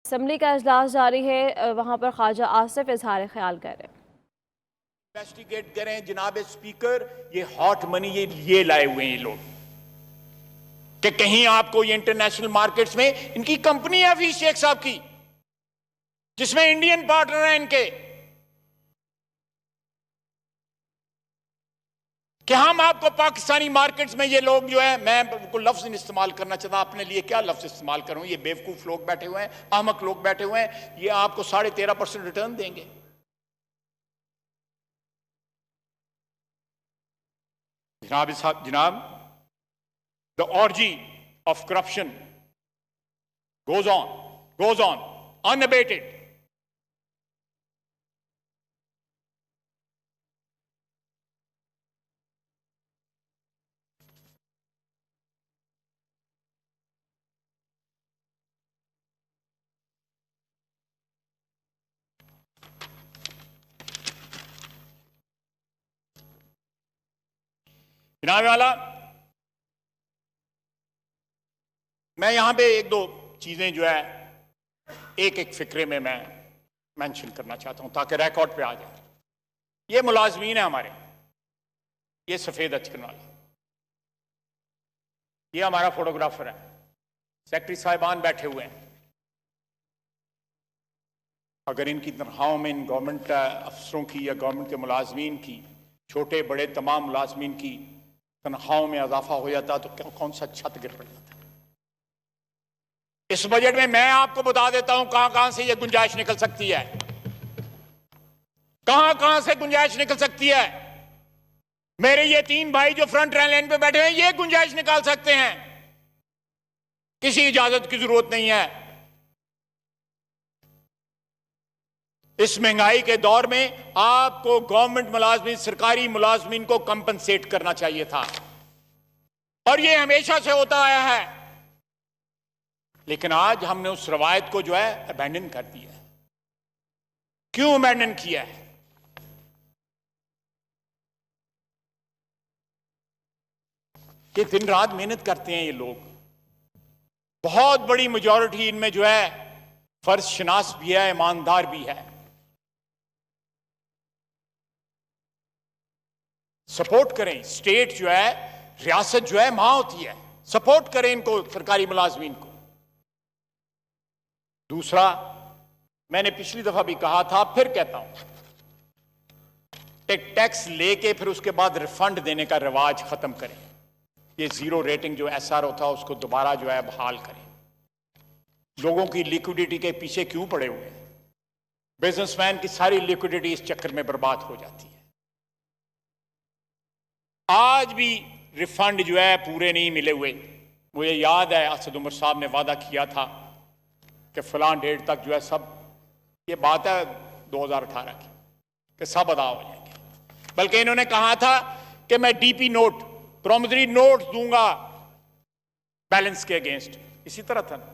Assembly का इजलास जारी है, वहाँ पर ख्वाजा आसिफ इजहार ख्याल करें। इन्वेस्टिगेट करें जनाब स्पीकर, ये हॉट मनी ये लाए हुए हैं ये लोग कि कहीं आपको ये इंटरनेशनल मार्केट्स में इनकी कंपनी है हफीज शेख साहब की, जिसमें इंडियन पार्टनर हैं इनके, कि हम आपको पाकिस्तानी मार्केट्स में ये लोग जो है, मैं बिल्कुल लफ्ज नहीं इस्तेमाल करना चाहता, अपने लिए क्या लफ्ज इस्तेमाल करूं, ये बेवकूफ लोग बैठे हुए हैं, अहमक लोग बैठे हुए हैं, ये आपको 13.5% रिटर्न देंगे। जनाब, the orgy of corruption goes on unabated. जनाब वाला, मैं यहां पे एक दो चीजें जो है एक एक फिक्रे में मैं मेंशन करना चाहता हूं ताकि रिकॉर्ड पे आ जाए। ये मुलाजमीन है हमारे, ये सफेद अचकन वाले, ये हमारा फोटोग्राफर है, सेक्रेटरी साहिबान बैठे हुए हैं। अगर इनकी तनख्वाहों में इन गवर्नमेंट अफसरों की या गवर्नमेंट के मुलाजमीन की, छोटे बड़े तमाम मुलाजमीन की तनख्वाहों में इजाफा हो जाता तो कौन सा छत गिर पड़ जाता। इस बजट में मैं आपको बता देता हूं कहां कहां से यह गुंजाइश निकल सकती है, कहां कहां से गुंजाइश निकल सकती है। मेरे ये तीन भाई जो फ्रंट लाइन पे बैठे हैं, ये गुंजाइश निकाल सकते हैं, किसी इजाजत की जरूरत नहीं है। इस महंगाई के दौर में आपको गवर्नमेंट मुलाजमीन, सरकारी मुलाजमीन को कंपनसेट करना चाहिए था, और ये हमेशा से होता आया है। लेकिन आज हमने उस रवायत को जो है अबैंडन कर दिया है। क्यों अबैंडन किया है? कि दिन रात मेहनत करते हैं ये लोग, बहुत बड़ी मेजॉरिटी इनमें जो है फर्ज शनास भी है, ईमानदार भी है। सपोर्ट करें, स्टेट जो है, रियासत जो है मां होती है, सपोर्ट करें इनको, सरकारी मुलाजमीन को। दूसरा, मैंने पिछली दफा भी कहा था, फिर कहता हूं, टैक्स लेके फिर उसके बाद रिफंड देने का रिवाज खत्म करें। ये जीरो रेटिंग जो SRO था उसको दोबारा जो है बहाल करें। लोगों की लिक्विडिटी के पीछे क्यों पड़े हुए हैं? बिजनेसमैन की सारी लिक्विडिटी इस चक्कर में बर्बाद हो जाती है। आज भी रिफंड जो है पूरे नहीं मिले हुए। मुझे याद है असद उमर साहब ने वादा किया था कि फलां डेट तक जो है सब, ये बात है 2018 की, कि सब अदा हो जाएंगे। बल्कि इन्होंने कहा था कि मैं DP नोट, प्रॉमिसरी नोट दूंगा बैलेंस के अगेंस्ट। इसी तरह था ना,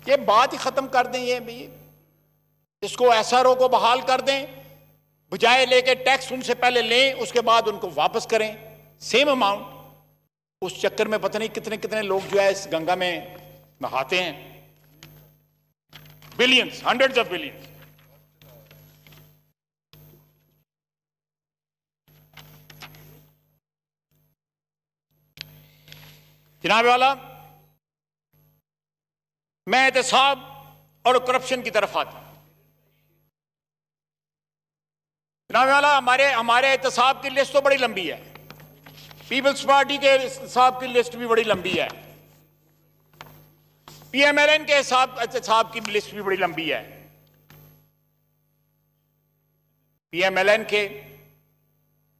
ये बात ही खत्म कर दें, ये भी इसको SRO को बहाल कर दें, बजाय लेके टैक्स उनसे पहले लें, उसके बाद उनको वापस करें सेम अमाउंट। उस चक्कर में पता नहीं कितने कितने लोग जो है इस गंगा में नहाते हैं, बिलियंस, हंड्रेड्स ऑफ बिलियंस। जनाब वाला, मैं एहतसाब और करप्शन की तरफ आता हूं। जनाब वाला, हमारे एहतसाब की लिस्ट तो बड़ी लंबी है, पीपल्स पार्टी के एहतसाब की लिस्ट भी बड़ी लंबी है, PMLN के एहतसाब की लिस्ट भी बड़ी लंबी है। PMLN के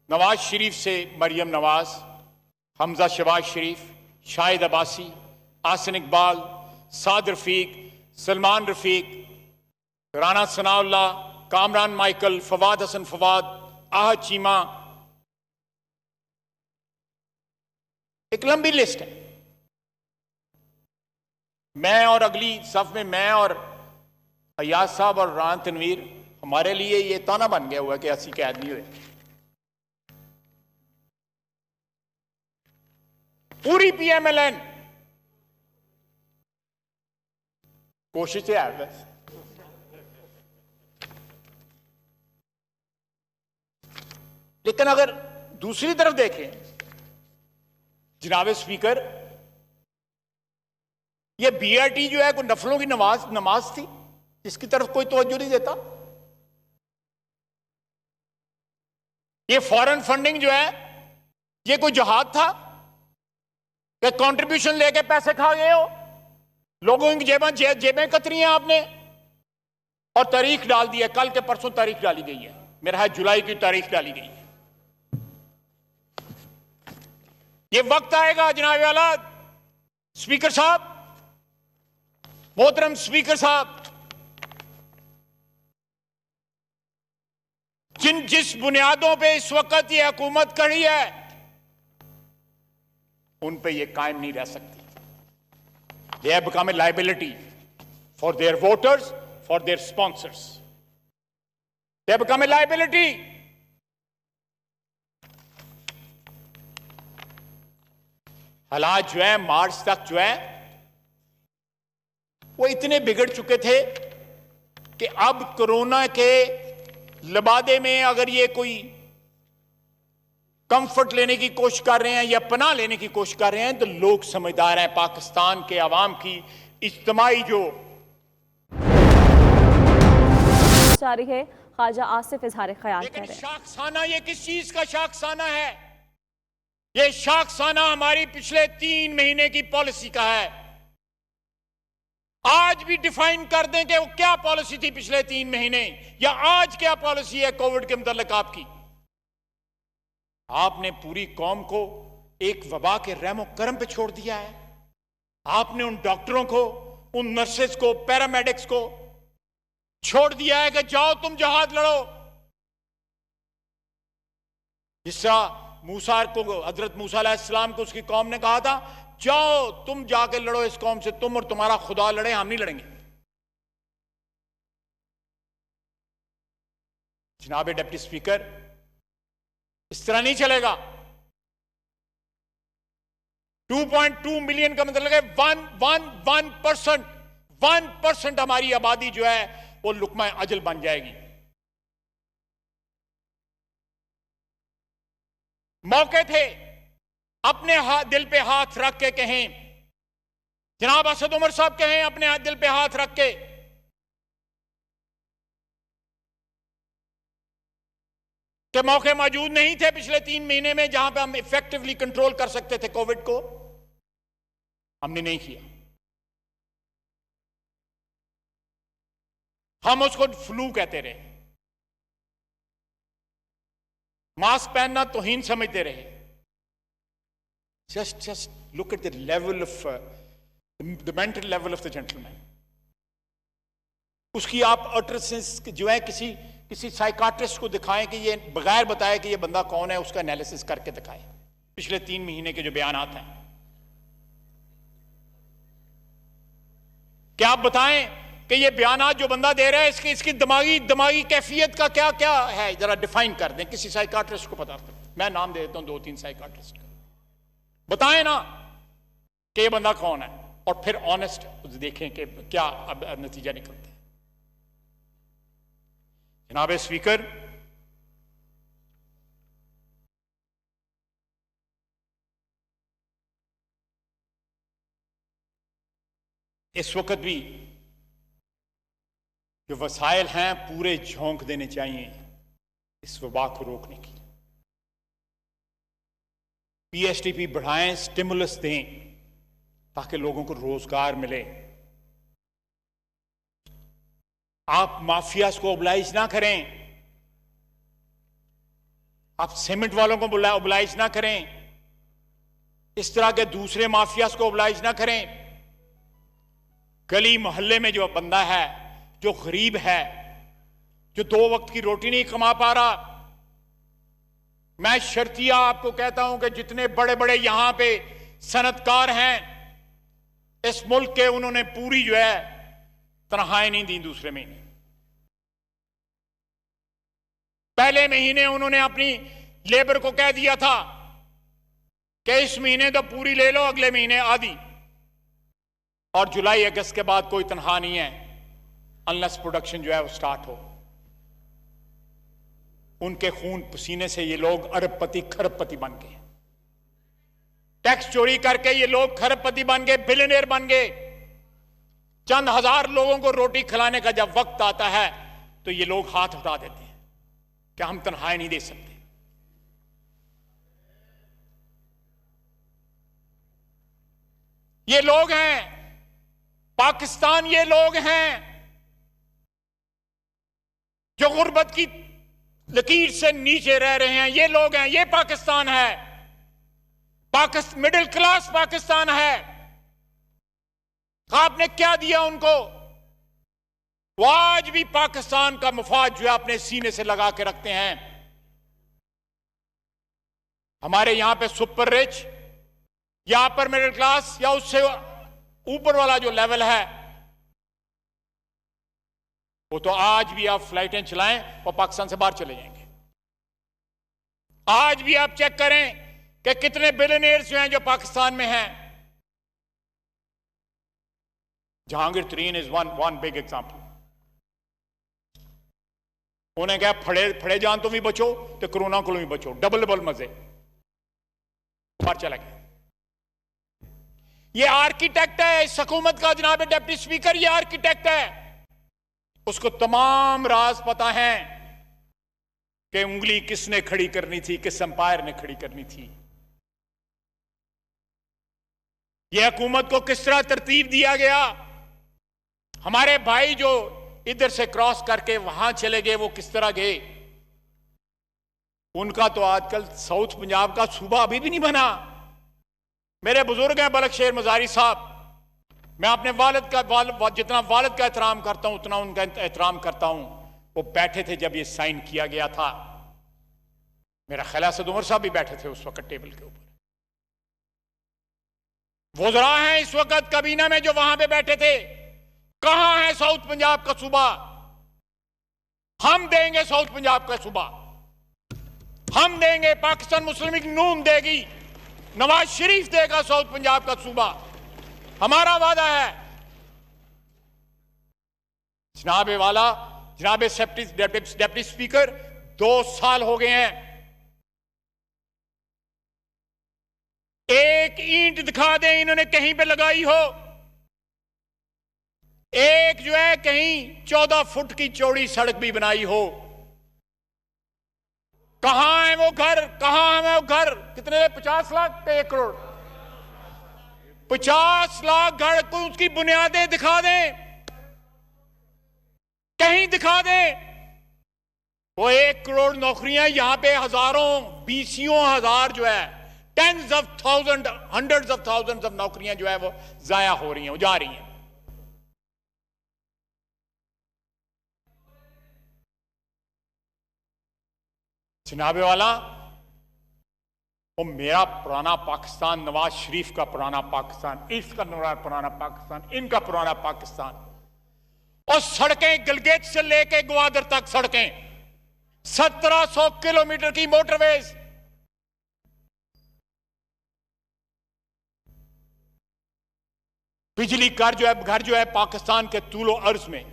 नवाज शरीफ से मरियम नवाज, हमजा शहबाज शरीफ, शाहिद अब्बासी, आसिन इकबाल, साद रफीक, सलमान रफीक, राना सनाउल्लाह, कामरान माइकल, फवाद हसन फवाद, आहद चीमा, एक लंबी लिस्ट है। मैं और अगली सफ में मैं और अयाज साहब और राना तनवीर, हमारे लिए ये ताना बन गया हुआ कि अस्सी के आदमी हुए। पूरी PMLN कोशिश है वैसे। लेकिन अगर दूसरी तरफ देखें जनाब स्पीकर, ये बीआरटी जो है कोई नफलों की नमाज थी जिसकी तरफ कोई तवज्जो नहीं देता। ये फॉरेन फंडिंग जो है ये कोई जहाद था कि कंट्रीब्यूशन लेके पैसे खा गए हो, लोगों की जेबें कतरी हैं आपने, और तारीख डाल दी है, कल के परसों तारीख डाली गई है, मेरा है जुलाई की तारीख डाली गई है। ये वक्त आएगा जनाब वाला स्पीकर साहब, मोहतरम स्पीकर साहब, जिस बुनियादों पे इस वक्त ये हुकूमत खड़ी है उन पे ये कायम नहीं रह सकती। They have become a liability for their voters, for their sponsors. They have become a liability. हालात जो है मार्च तक जो है वो इतने बिगड़ चुके थे कि अब कोरोना के लबादे में अगर ये कोई कंफर्ट लेने की कोशिश कर रहे हैं या पनाह लेने की कोशिश कर रहे हैं तो लोग समझदार हैं। पाकिस्तान के अवाम की इज्तिमाई जो जारी है, ख्वाजा आसिफ इजहार ख्याल कर रहे हैं। शाखसाना, ये किस चीज का शाखसाना है? ये शाखसाना हमारी पिछले 3 महीने की पॉलिसी का है। आज भी डिफाइन कर दें कि वो क्या पॉलिसी थी पिछले 3 महीने, या आज क्या पॉलिसी है कोविड के मुतालिक आपकी। आपने पूरी कौम को एक वबा के रहमो करम पे छोड़ दिया है। आपने उन डॉक्टरों को, उन नर्सेस को, पैरामेडिक्स को छोड़ दिया है कि जाओ तुम जहाद लड़ो। जिस तरह मूसा को, हजरत मूसा अलैहिस्सलाम को उसकी कौम ने कहा था, जाओ तुम जाके लड़ो इस कौम से, तुम और तुम्हारा खुदा लड़े, हम नहीं लड़ेंगे। जनाब डिप्टी स्पीकर, इस तरह नहीं चलेगा। 2.2 मिलियन का मतलब है 1% हमारी आबादी जो है वो लुकमा अजल बन जाएगी। मौके थे अपने दिल पे हाथ रख के कहें, जनाब असद उमर साहब कहें अपने दिल पे हाथ रख के कि मौके मौजूद नहीं थे पिछले 3 महीने में जहां पे हम इफेक्टिवली कंट्रोल कर सकते थे कोविड को, हमने नहीं किया। हम उसको फ्लू कहते रहे, मास्क पहनना तौहीन समझते रहे। just look at the level of the mental level of the gentleman. उसकी आप अल्ट्रासेंस जो है किसी साइकाट्रिस्ट को दिखाएं कि ये बगैर बताए कि ये बंदा कौन है, उसका एनालिसिस करके दिखाएं पिछले 3 महीने के जो बयानात हैं। क्या आप बताएं कि ये बयानात जो बंदा दे रहा है इसकी दिमागी कैफियत का क्या क्या है, जरा डिफाइन कर दें। किसी साइकाट्रिस्ट को पता कर, मैं नाम दे देता हूं 2-3 साइकाट्रिस्ट, बताएं ना कि ये बंदा कौन है, और फिर ऑनेस्ट देखें कि क्या अब नतीजा निकलता है। जनाब स्पीकर, इस वक्त भी जो वसाइल हैं पूरे झोंक देने चाहिए इस वबा को रोकने की। पीएसटीपी बढ़ाएं, स्टिमुलस दें ताकि लोगों को रोजगार मिले। आप माफियाज को ओबलाइज ना करें, आप सीमेंट वालों को ओबलाइज ना करें, इस तरह के दूसरे माफियाज को ओबलाइज ना करें। गली मोहल्ले में जो बंदा है, जो गरीब है, जो 2 वक्त की रोटी नहीं कमा पा रहा, मैं शर्तिया आपको कहता हूं कि जितने बड़े बड़े यहां पे सनतकार हैं इस मुल्क के, उन्होंने पूरी जो है तनख्वाहें नहीं दी दूसरे महीने। पहले महीने उन्होंने अपनी लेबर को कह दिया था कि इस महीने तो पूरी ले लो, अगले महीने आधी। और जुलाई अगस्त के बाद कोई तनख्वाह नहीं है अनलेस प्रोडक्शन जो है वो स्टार्ट हो। उनके खून पसीने से ये लोग अरबपति खरबपति बन गए, टैक्स चोरी करके ये लोग खरबपति बन गए, बिलियनियर बन गए। चंद हजार लोगों को रोटी खिलाने का जब वक्त आता है तो ये लोग हाथ उठा देते हैं कि हम तनख्वाहें नहीं दे सकते। ये लोग हैं पाकिस्तान, ये लोग हैं जो गुर्बत की लकीर से नीचे रह रहे हैं। ये लोग हैं, ये पाकिस्तान है, मिडिल क्लास पाकिस्तान है। आपने क्या दिया उनको? वो आज भी पाकिस्तान का मफाद जो है अपने सीने से लगा के रखते हैं। हमारे यहां पे सुपर रिच या अपर मिडिल क्लास या उससे ऊपर वाला जो लेवल है, वो तो आज भी आप फ्लाइटें चलाएं और पाकिस्तान से बाहर चले जाएंगे। आज भी आप चेक करें कि कितने बिलियनियर्स जो हैं जो पाकिस्तान में हैं। जहांगीर तरीन इज वन बिग एग्जांपल। उन्हें क्या फड़े जान तो भी बचो तो कोरोना को भी बचो, डबल मजे, बाहर चला गया। ये आर्किटेक्ट है इस हुकूमत का, जनाब डिप्टी स्पीकर, ये आर्किटेक्ट है। उसको तमाम राज पता है कि उंगली किसने खड़ी करनी थी, किस अंपायर ने खड़ी करनी थी। यह हुकूमत को किस तरह तरतीब दिया गया। हमारे भाई जो इधर से क्रॉस करके वहां चले गए, वो किस तरह गए। उनका तो आजकल साउथ पंजाब का सूबा अभी भी नहीं बना। मेरे बुजुर्ग हैं बलक शेर मजारी साहब, मैं अपने जितना वालिद का एहतराम करता हूं उतना उनका एहतराम करता हूं। वो बैठे थे जब ये साइन किया गया था। मेरा ख्याल असद उमर साहब भी बैठे थे उस वक्त टेबल के ऊपर। वज़रा हैं इस वक्त काबीना में जो वहां पे बैठे थे। कहां है साउथ पंजाब का सूबा? हम देंगे साउथ पंजाब का सूबा, हम देंगे। पाकिस्तान मुस्लिम लीग नून देगी, नवाज शरीफ देगा साउथ पंजाब का सूबा, हमारा वादा है। जनाब डिप्टी स्पीकर, 2 साल हो गए हैं, एक ईंट दिखा दें इन्होंने कहीं पे लगाई हो। एक जो है कहीं 14 फुट की चौड़ी सड़क भी बनाई हो। कहां है वो घर? कहां है वो घर? कितने? 50 लाख पे 1 करोड़? 50 लाख घर को उसकी बुनियादें दिखा दें, कहीं दिखा दें। वो 1 करोड़ नौकरियां यहां पे हजारों, बीसियों हजार जो है, tens of thousand, hundreds of thousands of नौकरियां जो है वो जाया हो रही हैं, वो जा रही हैं। जनाबे वाला, वो मेरा पुराना पाकिस्तान, नवाज शरीफ का पुराना पाकिस्तान, इसका पुराना पाकिस्तान, इनका पुराना पाकिस्तान। और सड़कें गिलगित से लेके ग्वादर तक सड़कें, 1700 किलोमीटर की मोटरवेज। बिजली घर जो है पाकिस्तान के तूलो अर्ज में,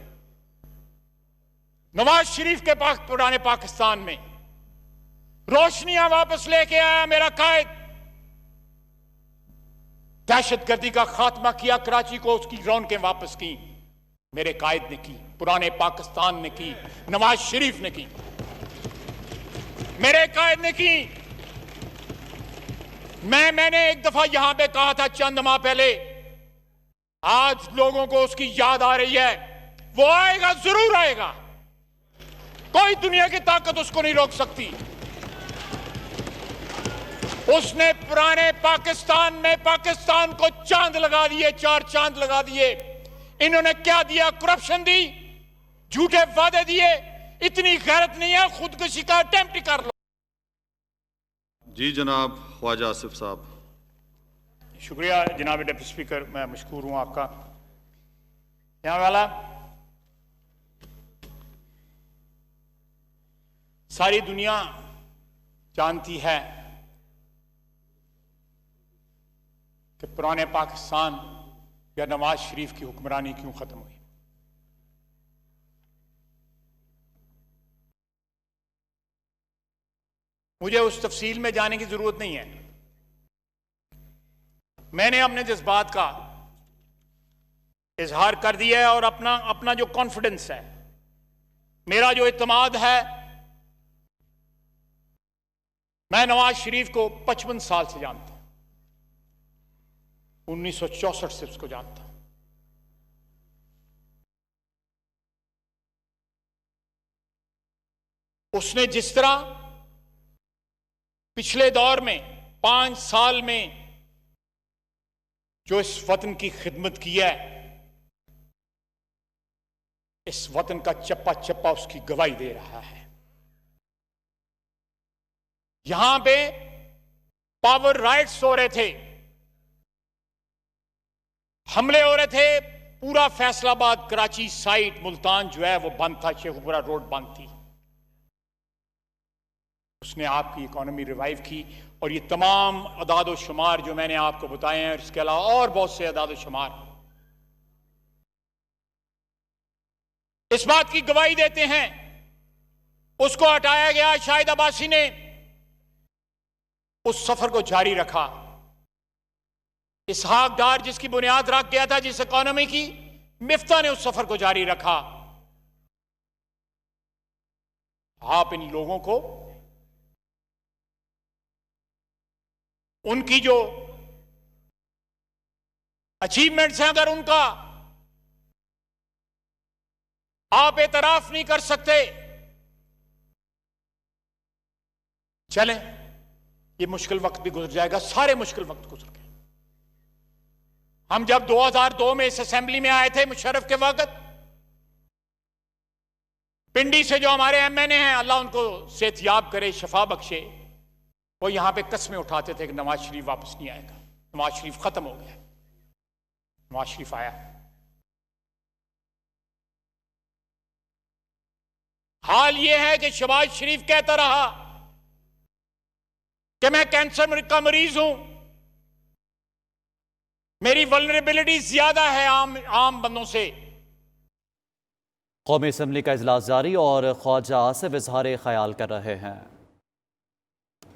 नवाज शरीफ के पास पुराने पाकिस्तान में। रोशनियां वापस लेके आया मेरा कायद। दहशतगर्दी का खात्मा किया, कराची को उसकी रौनकें वापस की, मेरे कायद ने की, पुराने पाकिस्तान ने की, नवाज शरीफ ने की, मेरे कायद ने की। मैंने एक दफा यहां पे कहा था चंद माह पहले, आज लोगों को उसकी याद आ रही है। वो आएगा, जरूर आएगा, कोई दुनिया की ताकत उसको नहीं रोक सकती। उसने पुराने पाकिस्तान में पाकिस्तान को चांद लगा दिए, 4 चांद लगा दिए। इन्होंने क्या दिया? करप्शन दी, झूठे वादे दिए। इतनी गैरत नहीं है, खुदकुशी का अटेम्प्ट कर लो। जी जनाब ख्वाजा आसिफ साहब। शुक्रिया जनाब डिप्टी स्पीकर, मैं मशकूर हूं आपका। यहाँ वाला, सारी दुनिया जानती है कि पुराने पाकिस्तान या नवाज शरीफ की हुक्मरानी क्यों खत्म हुई। मुझे उस तफसील में जाने की जरूरत नहीं है। मैंने अपने जज्बात का इजहार कर दिया है और अपना जो कॉन्फिडेंस है, मेरा जो इत्मीनान है, मैं नवाज शरीफ को 55 साल से जानता हूं, 1964 से उसको जानता हूं। उसने जिस तरह पिछले दौर में 5 साल में जो इस वतन की खिदमत की है, इस वतन का चप्पा चप्पा उसकी गवाही दे रहा है। यहां पे पावर राइट्स हो रहे थे, हमले हो रहे थे, पूरा फैसलाबाद कराची साइड मुल्तान जो है वो बंद था, शेखुपुरा रोड बंद थी। उसने आपकी इकोनॉमी रिवाइव की और ये तमाम अदाद शुमार जो मैंने आपको बताए हैं, इसके अलावा और बहुत से अदाद शुमार इस बात की गवाही देते हैं। उसको हटाया गया, शाहिद अब्बासी ने उस सफर को जारी रखा। इसहाक डार जिसकी बुनियाद रख गया था, जिस इकोनॉमी की, मिफ्ता ने उस सफर को जारी रखा। आप इन लोगों को उनकी जो अचीवमेंट्स हैं, अगर उनका आप एतराफ नहीं कर सकते, चलें, ये मुश्किल वक्त भी गुजर जाएगा। सारे मुश्किल वक्त गुजर गए। हम जब 2002 में इस असेंबली में आए थे मुशर्रफ के वक्त, पिंडी से जो हमारे एमएनए हैं, अल्लाह उनको सेहतयाब करे, शफा बख्शे, वो यहां पे कस्में उठाते थे कि नवाज शरीफ वापस नहीं आएगा, नवाज शरीफ खत्म हो गया। नवाज शरीफ आया। हाल यह है कि शहबाज शरीफ कहता रहा कि मैं कैंसर का मरीज हूं, मेरी वल्नरेबिलिटी ज्यादा है आम बंदों से। कौमी असम्बली का इजलास जारी और ख्वाजा आसिफ इजहार ख्याल कर रहे हैं।